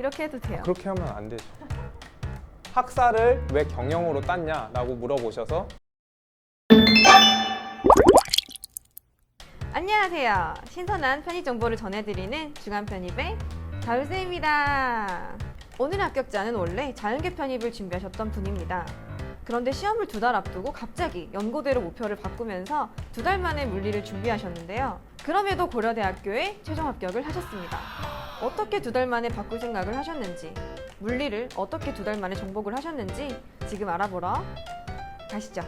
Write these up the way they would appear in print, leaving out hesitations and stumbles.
이렇게 해도 돼요. 그렇게 하면 안 되죠. 학사를 왜 경영으로 땄냐라고 물어보셔서 안녕하세요. 신선한 편입 정보를 전해드리는 중간편입의 다울쌤입니다. 오늘의 합격자는 원래 자연계 편입을 준비하셨던 분입니다. 그런데 시험을 2달 앞두고 갑자기 연고대로 목표를 바꾸면서 2달 만에 물리를 준비하셨는데요. 그럼에도 고려대학교에 최종 합격을 하셨습니다. 어떻게 2달 만에 바꿀 생각을 하셨는지, 물리를 어떻게 2달 만에 정복을 하셨는지 지금 알아보러 가시죠.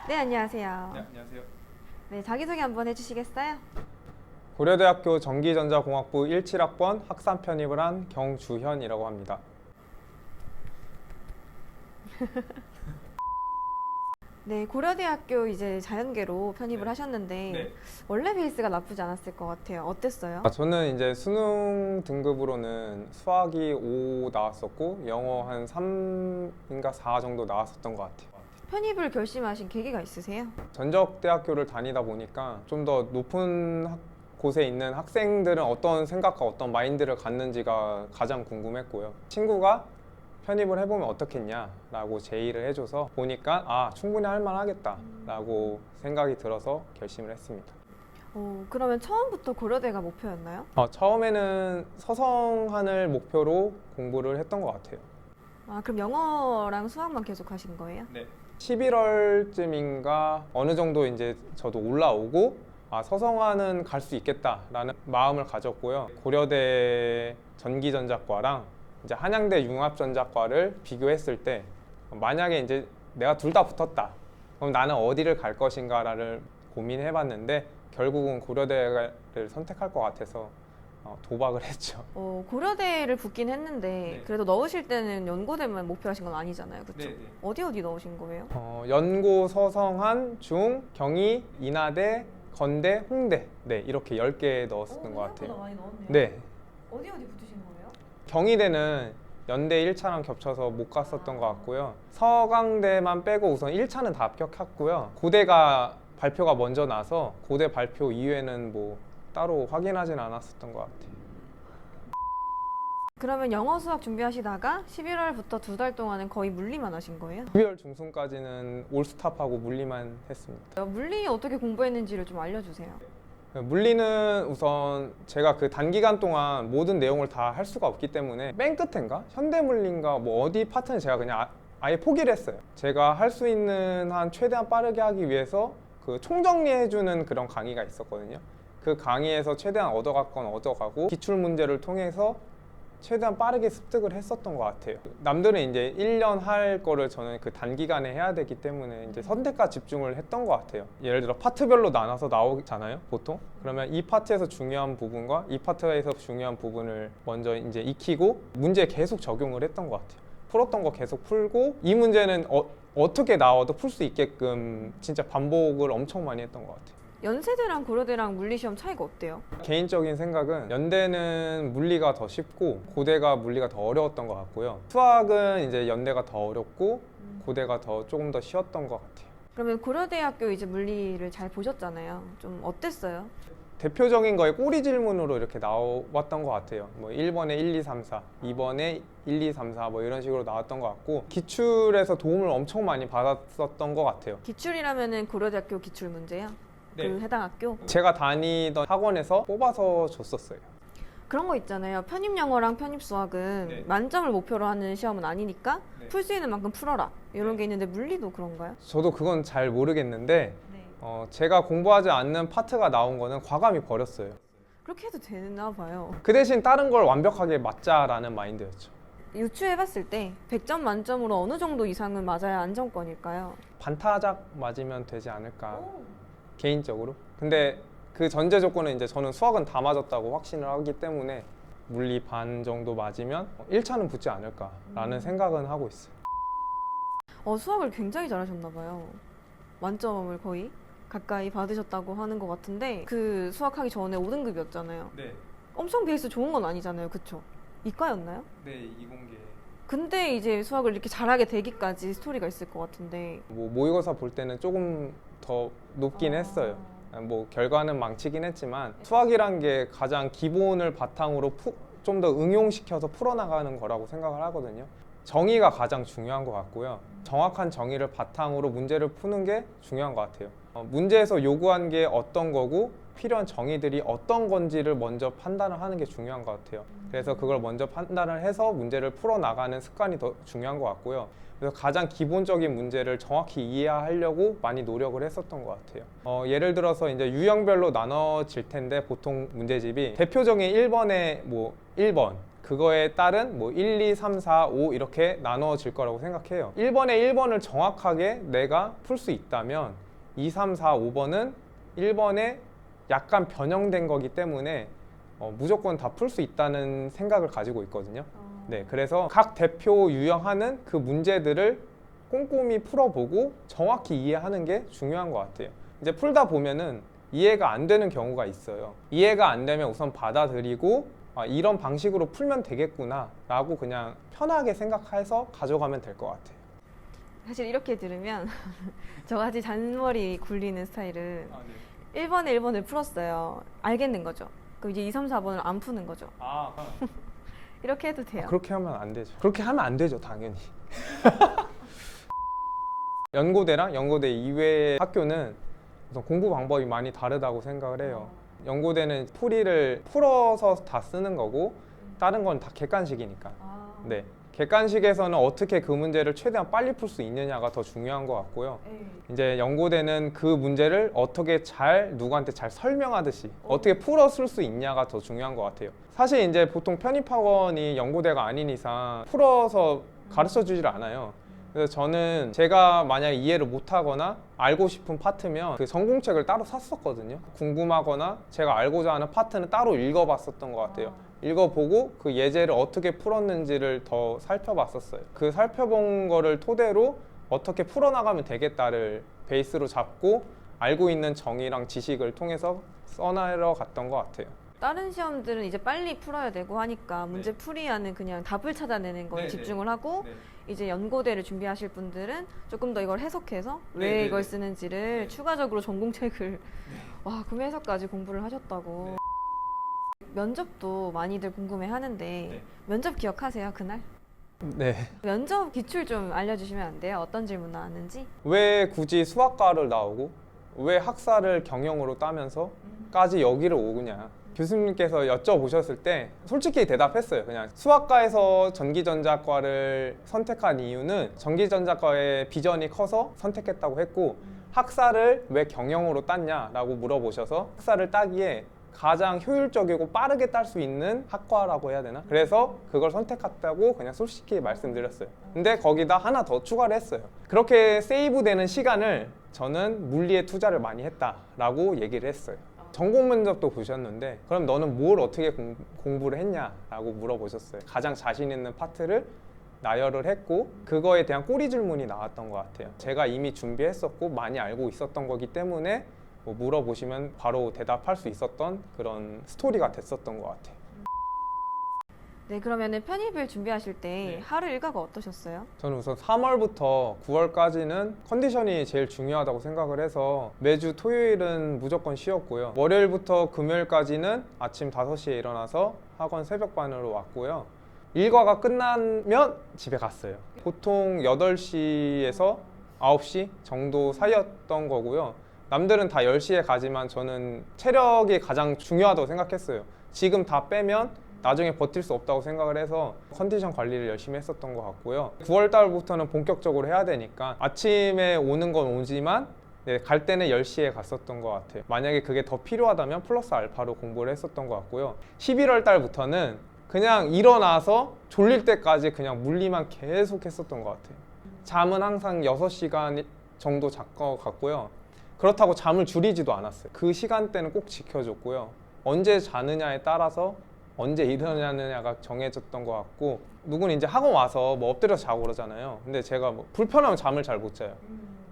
네, 안녕하세요. 네, 안녕하세요. 네, 자기소개 한번 해주시겠어요? 고려대학교 전기전자공학부 17학번 학산 편입을 한 경주현이라고 합니다. 네, 고려대학교 이제 자연계로 편입을 네. 하셨는데 네. 원래 베이스가 나쁘지 않았을 것 같아요. 어땠어요? 저는 이제 수능 등급으로는 수학이 5 나왔었고 영어 한 3인가 4 정도 나왔었던 것 같아요. 편입을 결심하신 계기가 있으세요? 전적대학교를 다니다 보니까 좀 더 높은 곳에 있는 학생들은 어떤 생각과 어떤 마인드를 갖는지가 가장 궁금했고요. 친구가 편입을 해보면 어떻겠냐라고 제의를 해줘서 보니까 충분히 할만하겠다라고 생각이 들어서 결심을 했습니다. 그러면 처음부터 고려대가 목표였나요? 처음에는 서성한을 목표로 공부를 했던 것 같아요. 그럼 영어랑 수학만 계속 하신 거예요? 네. 11월쯤인가 어느 정도 이제 저도 올라오고 서성한은 갈 수 있겠다라는 마음을 가졌고요. 고려대 전기전자과랑 이제 한양대 융합전자과를 비교했을 때 만약에 이제 내가 둘 다 붙었다. 그럼 나는 어디를 갈 것인가를 고민해봤는데 결국은 고려대를 선택할 것 같아서 도박을 했죠. 고려대를 붙긴 했는데 네. 그래도 넣으실 때는 연고대만 목표하신 건 아니잖아요, 그렇죠? 네. 어디 넣으신 거예요? 연고, 서성한, 중, 경희, 인하대, 건대, 홍대 이렇게 10개 넣었었던 것 같아요. 많이 넣었네요. 네. 어디 붙으신 거예요? 경희대는 연대 1차랑 겹쳐서 못 갔었던 것 같고요. 서강대만 빼고 우선 1차는 다 합격했고요. 고대가 발표가 먼저 나서 고대 발표 이후에는 뭐 따로 확인하진 않았었던 것 같아요. 그러면 영어 수학 준비하시다가 11월부터 2달 동안은 거의 물리만 하신 거예요? 12월 중순까지는 올스탑하고 물리만 했습니다. 물리 어떻게 공부했는지를 좀 알려주세요. 물리는 우선 제가 그 단기간 동안 모든 내용을 다 할 수가 없기 때문에 맨 끝엔가? 현대물리인가 뭐 어디 파트는 제가 그냥 아예 포기를 했어요. 제가 할 수 있는 한 최대한 빠르게 하기 위해서 그 총정리해주는 그런 강의가 있었거든요. 그 강의에서 최대한 얻어갈 건 얻어가고 기출문제를 통해서 최대한 빠르게 습득을 했었던 것 같아요. 남들은 이제 1년 할 거를 저는 그 단기간에 해야 되기 때문에 이제 선택과 집중을 했던 것 같아요. 예를 들어 파트별로 나눠서 나오잖아요, 보통. 그러면 이 파트에서 중요한 부분과 이 파트에서 중요한 부분을 먼저 이제 익히고 문제에 계속 적용을 했던 것 같아요. 풀었던 거 계속 풀고 이 문제는 어떻게 나와도 풀 수 있게끔 진짜 반복을 엄청 많이 했던 것 같아요. 연세대랑 고려대랑 물리 시험 차이가 어때요? 개인적인 생각은 연대는 물리가 더 쉽고 고대가 물리가 더 어려웠던 것 같고요. 수학은 이제 연대가 더 어렵고 고대가 조금 더 쉬웠던 것 같아요. 그러면 고려대학교 이제 물리를 잘 보셨잖아요. 좀 어땠어요? 대표적인 거에 꼬리 질문으로 이렇게 나왔던 것 같아요. 뭐 1번에 1, 2, 3, 4, 2번에 1, 2, 3, 4 뭐 이런 식으로 나왔던 것 같고 기출에서 도움을 엄청 많이 받았었던 것 같아요. 기출이라면은 고려대학교 기출 문제요? 네. 그 해당 학교? 제가 다니던 학원에서 뽑아서 줬었어요. 그런 거 있잖아요. 편입 영어랑 편입 수학은 네. 만점을 목표로 하는 시험은 아니니까 네. 풀 수 있는 만큼 풀어라 이런 게 있는데 물리도 그런가요? 저도 그건 잘 모르겠는데 네. 제가 공부하지 않는 파트가 나온 거는 과감히 버렸어요. 그렇게 해도 되나 봐요. 그 대신 다른 걸 완벽하게 맞자라는 마인드였죠. 유추해봤을 때 100점 만점으로 어느 정도 이상은 맞아야 안정권일까요? 반타작 맞으면 되지 않을까 개인적으로. 근데 그 전제 조건은 이제 저는 수학은 다 맞았다고 확신을 하기 때문에 물리 반 정도 맞으면 1차는 붙지 않을까라는 생각은 하고 있어요. 수학을 굉장히 잘하셨나 봐요. 만점을 거의 가까이 받으셨다고 하는 것 같은데 그 수학하기 전에 5등급이었잖아요. 네, 엄청 베이스 좋은 건 아니잖아요, 그쵸? 이과였나요? 네 이공계. 근데 이제 수학을 이렇게 잘하게 되기까지 스토리가 있을 것 같은데. 뭐 모의고사 볼 때는 조금 더 높긴 했어요. 뭐 결과는 망치긴 했지만 수학이란 게 가장 기본을 바탕으로 좀 더 응용시켜서 풀어나가는 거라고 생각을 하거든요. 정의가 가장 중요한 것 같고요. 정확한 정의를 바탕으로 문제를 푸는 게 중요한 것 같아요. 문제에서 요구한 게 어떤 거고 필요한 정의들이 어떤 건지를 먼저 판단을 하는 게 중요한 것 같아요. 그래서 그걸 먼저 판단을 해서 문제를 풀어나가는 습관이 더 중요한 것 같고요. 그래서 가장 기본적인 문제를 정확히 이해하려고 많이 노력을 했었던 것 같아요. 예를 들어서 이제 유형별로 나눠질 텐데 보통 문제집이 대표적인 1번에 뭐 1번 그거에 따른 뭐 1, 2, 3, 4, 5 이렇게 나눠질 거라고 생각해요. 1번에 1번을 정확하게 내가 풀 수 있다면 2, 3, 4, 5번은 1번에 약간 변형된 거기 때문에 무조건 다 풀 수 있다는 생각을 가지고 있거든요. 네, 그래서 각 대표 유형하는 그 문제들을 꼼꼼히 풀어보고 정확히 이해하는 게 중요한 것 같아요. 이제 풀다 보면은 이해가 안 되는 경우가 있어요. 이해가 안 되면 우선 받아들이고 이런 방식으로 풀면 되겠구나 라고 그냥 편하게 생각해서 가져가면 될 것 같아요. 사실 이렇게 들으면 저같이 잔머리 굴리는 스타일은 1번에 1번을 풀었어요. 알겠는 거죠. 그럼 이제 2, 3, 4번을 안 푸는 거죠. 이렇게 해도 돼요. 그렇게 하면 안 되죠. 그렇게 하면 안 되죠, 당연히. 연고대랑 연고대 이외의 학교는 우선 공부 방법이 많이 다르다고 생각을 해요. 연고대는 풀이를 풀어서 다 쓰는 거고 다른 건 다 객관식이니까. 네. 객관식에서는 어떻게 그 문제를 최대한 빨리 풀 수 있느냐가 더 중요한 것 같고요. 이제 연고대는 그 문제를 어떻게 누구한테 잘 설명하듯이 어떻게 풀어 쓸 수 있냐가 더 중요한 것 같아요. 사실 이제 보통 편입학원이 연고대가 아닌 이상 풀어서 가르쳐 주질 않아요. 그래서 저는 제가 만약에 이해를 못하거나 알고 싶은 파트면 그 전공책을 따로 샀었거든요. 궁금하거나 제가 알고자 하는 파트는 따로 읽어봤었던 것 같아요. 읽어보고 그 예제를 어떻게 풀었는지를 더 살펴봤었어요. 그 살펴본 거를 토대로 어떻게 풀어나가면 되겠다를 베이스로 잡고 알고 있는 정의랑 지식을 통해서 써나러 갔던 것 같아요. 다른 시험들은 이제 빨리 풀어야 되고 하니까 문제 풀이하는 그냥 답을 찾아내는 거에 집중을 하고 이제 연고대를 준비하실 분들은 조금 더 이걸 해석해서 왜 이걸 쓰는지를 추가적으로 전공책을 구매해서까지 공부를 하셨다고. 면접도 많이들 궁금해 하는데 면접 기억하세요, 그날? 네. 면접 기출 좀 알려주시면 안 돼요? 어떤 질문 나왔는지? 왜 굳이 수학과를 나오고 왜 학사를 경영으로 따면서까지 여기를 오느냐. 교수님께서 여쭤보셨을 때 솔직히 대답했어요. 그냥 수학과에서 전기전자과를 선택한 이유는 전기전자과의 비전이 커서 선택했다고 했고 학사를 왜 경영으로 땄냐라고 물어보셔서 학사를 따기에 가장 효율적이고 빠르게 딸 수 있는 학과라고 해야 되나? 그래서 그걸 선택했다고 그냥 솔직히 말씀드렸어요. 근데 거기다 하나 더 추가를 했어요. 그렇게 세이브되는 시간을 저는 물리에 투자를 많이 했다라고 얘기를 했어요. 전공 면접도 보셨는데 그럼 너는 뭘 어떻게 공부를 했냐라고 물어보셨어요. 가장 자신 있는 파트를 나열을 했고 그거에 대한 꼬리 질문이 나왔던 것 같아요. 제가 이미 준비했었고 많이 알고 있었던 거기 때문에 뭐 물어보시면 바로 대답할 수 있었던 그런 스토리가 됐었던 것 같아요. 네, 그러면은 편입을 준비하실 때 하루 일과가 어떠셨어요? 저는 우선 3월부터 9월까지는 컨디션이 제일 중요하다고 생각을 해서 매주 토요일은 무조건 쉬었고요. 월요일부터 금요일까지는 아침 5시에 일어나서 학원 새벽반으로 왔고요. 일과가 끝나면 집에 갔어요. 보통 8시에서 9시 정도 사이였던 거고요. 남들은 다 10시에 가지만 저는 체력이 가장 중요하다고 생각했어요. 지금 다 빼면 나중에 버틸 수 없다고 생각을 해서 컨디션 관리를 열심히 했었던 것 같고요. 9월 달부터는 본격적으로 해야 되니까 아침에 오는 건 오지만 갈 때는 10시에 갔었던 것 같아요. 만약에 그게 더 필요하다면 플러스 알파로 공부를 했었던 것 같고요. 11월 달부터는 그냥 일어나서 졸릴 때까지 그냥 물리만 계속 했었던 것 같아요. 잠은 항상 6시간 정도 잘 것 같고요. 그렇다고 잠을 줄이지도 않았어요. 그 시간대는 꼭 지켜줬고요. 언제 자느냐에 따라서 언제 일어나느냐가 정해졌던 것 같고 누구는 이제 학원 와서 뭐 엎드려서 자고 그러잖아요. 근데 제가 뭐 불편하면 잠을 잘 못 자요.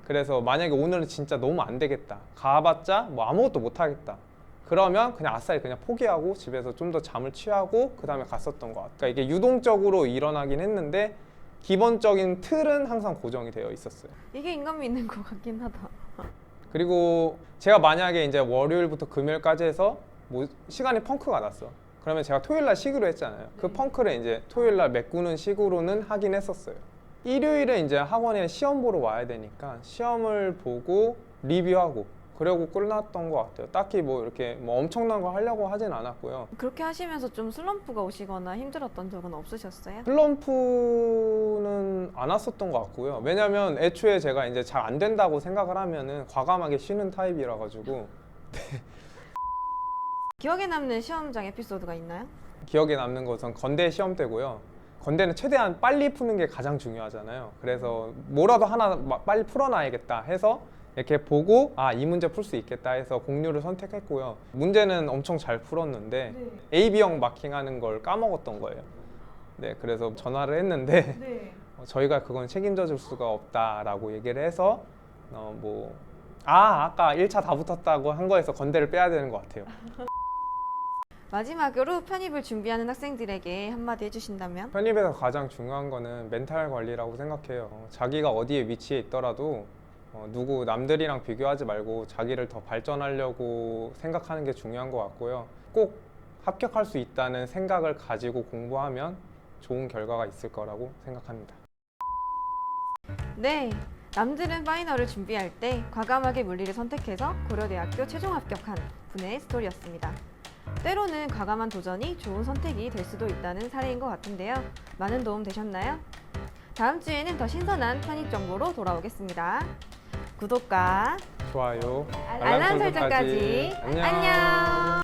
그래서 만약에 오늘은 진짜 너무 안 되겠다. 가봤자 뭐 아무것도 못 하겠다. 그러면 그냥 아싸리 그냥 포기하고 집에서 좀 더 잠을 취하고 그 다음에 갔었던 것 같아요. 그러니까 이게 유동적으로 일어나긴 했는데 기본적인 틀은 항상 고정이 되어 있었어요. 이게 인간미 있는 것 같긴 하다. 그리고 제가 만약에 이제 월요일부터 금요일까지 해서 뭐 시간이 펑크가 났어. 그러면 제가 토요일 날 쉬기로 했잖아요. 그 펑크를 이제 토요일 날 메꾸는 식으로는 하긴 했었어요. 일요일에 이제 학원에 시험 보러 와야 되니까 시험을 보고 리뷰하고 그러고 끝났던 것 같아요. 딱히 뭐 이렇게 뭐 엄청난 거 하려고 하진 않았고요. 그렇게 하시면서 좀 슬럼프가 오시거나 힘들었던 적은 없으셨어요? 슬럼프는 안 왔었던 것 같고요. 왜냐면 애초에 제가 이제 잘 안 된다고 생각을 하면은 과감하게 쉬는 타입이라 가지고 기억에 남는 시험장 에피소드가 있나요? 기억에 남는 것은 건대 시험 때고요. 건대는 최대한 빨리 푸는 게 가장 중요하잖아요. 그래서 뭐라도 하나 빨리 풀어놔야겠다 해서 이렇게 보고 아, 이 문제 풀 수 있겠다 해서 공류를 선택했고요. 문제는 엄청 잘 풀었는데 AB형 마킹하는 걸 까먹었던 거예요. 네, 그래서 전화를 했는데 저희가 그건 책임져 줄 수가 없다라고 얘기를 해서 아까 1차 다 붙었다고 한 거에서 건대를 빼야 되는 것 같아요. 마지막으로 편입을 준비하는 학생들에게 한마디 해주신다면? 편입에서 가장 중요한 거는 멘탈 관리라고 생각해요. 자기가 어디에 위치해 있더라도 누구 남들이랑 비교하지 말고 자기를 더 발전하려고 생각하는 게 중요한 것 같고요. 꼭 합격할 수 있다는 생각을 가지고 공부하면 좋은 결과가 있을 거라고 생각합니다. 네, 남들은 파이널을 준비할 때 과감하게 물리를 선택해서 고려대학교 최종 합격한 분의 스토리였습니다. 때로는 과감한 도전이 좋은 선택이 될 수도 있다는 사례인 것 같은데요. 많은 도움 되셨나요? 다음 주에는 더 신선한 편입 정보로 돌아오겠습니다. 구독과 좋아요, 알람 설정까지 안녕.